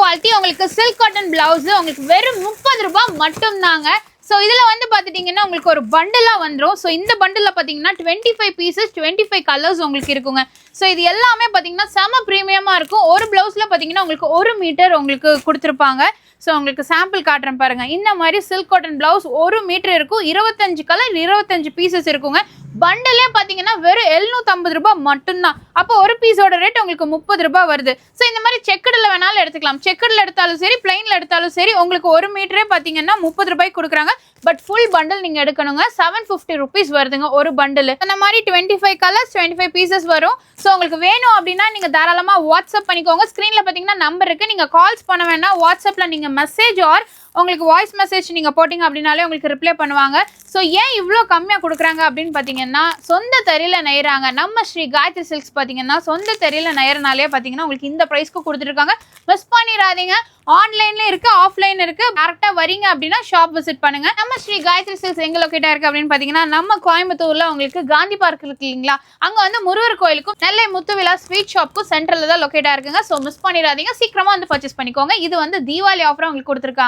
Quality உங்களுக்கு silk cotton blouse உங்களுக்கு வெறும் 30 ரூபாய் மட்டும் தாங்க. ஸோ இதில் வந்து பார்த்துட்டிங்கன்னா உங்களுக்கு ஒரு பண்டிலாக வந்துடும். ஸோ இந்த பண்டிலில் பார்த்தீங்கன்னா 25 பீசஸ் 25 கலர்ஸ் உங்களுக்கு இருக்குங்க. ஸோ இது எல்லாமே பார்த்தீங்கன்னா செம ப்ரீமியமாக இருக்கும். ஒரு ப்ளவுஸில் பார்த்தீங்கன்னா உங்களுக்கு 1 மீட்டர் உங்களுக்கு கொடுத்துருப்பாங்க. ஸோ உங்களுக்கு சாம்பிள் காட்டுறேன் பாருங்கள். இந்த மாதிரி சில்க் காட்டன் ப்ளவுஸ் 1 மீட்டர் இருக்கும். 25 கலர் 25 பீசஸ் இருக்குங்க. பண்டலே பார்த்தீங்கன்னா வெறும் 750 ரூபாய் மட்டும்தான். அப்போ ஒரு பீஸோட ரேட் உங்களுக்கு 30 ரூபாய் வருது. ஸோ இந்த மாதிரி செக்குடில் வேணாலும் எடுத்துக்கலாம். செக்குடில் எடுத்தாலும் சரி பிளைனில் எடுத்தாலும் சரி உங்களுக்கு 1 மீட்டரே பார்த்தீங்கன்னா 30 ரூபாய்க்கு கொடுக்குறாங்க. பட் ஃபுல் பண்டில் நீங்கள் எடுக்கணுங்க. 750 ருபீஸ் வருதுங்க ஒரு பண்டில். அந்த மாதிரி 25 கலர்ஸ் 25 பீசஸ் வரும். ஸோ உங்களுக்கு வேணும் அப்படின்னா நீங்கள் தாராளமாக வாட்ஸ்அப் பண்ணிக்கோங்க. ஸ்க்ரீனில் பார்த்தீங்கன்னா நம்பர் இருக்குது. நீங்கள் கால்ஸ் பண்ண வேண்டாம். வாட்ஸ்அப்பில் நீங்கள் மெசேஜ் ஆர் உங்களுக்கு வாய்ஸ் மெசேஜ் நீங்கள் போட்டிங்க அப்படின்னாலே உங்களுக்கு ரிப்ளை பண்ணுவாங்க. ஸோ ஏன் இவ்வளோ கம்மியாக கொடுக்குறாங்க அப்படின்னு பார்த்தீங்கன்னா சொந்த தறியில் நெய்கிறாங்க. நம்ம ஸ்ரீ காயத்ரி சில்க்ஸ் பார்த்தீங்கன்னா சொந்த தறியில் நெய்யறனாலே பார்த்தீங்கன்னா உங்களுக்கு இந்த ப்ரைஸ்க்கு கொடுத்துருக்காங்க. மிஸ் பண்ணிடாதீங்க. ஆன்லைன்லேயும் இருக்குது ஆஃப்லைன் இருக்குது. டேரெக்டாக வரீங்க அப்படின்னா ஷாப் விசிட் பண்ணுங்கள். நம்ம ஸ்ரீ காயத்ரி சில்க்ஸ் எங்கே லொக்கேட்டாக இருக்குது அப்படின்னு பார்த்தீங்கன்னா நம்ம கோயம்புத்தூரில் உங்களுக்கு காந்தி பார்க் இருக்கு இல்லைங்களா, அங்கே வந்து முருகர் கோயிலுக்கும் நெல்லை முத்துவிழா ஸ்வீட் ஷாப்புக்கும் சென்ட்ரலில் தான் லொக்கேட்டாக இருக்குங்க. ஸோ மிஸ் பண்ணிடாதீங்க. சீக்கிரமாக வந்து பர்ச்சேஸ் பண்ணிக்கோங்க. இது வந்து தீபாவளி ஆஃபராக உங்களுக்கு கொடுத்துருக்காங்க.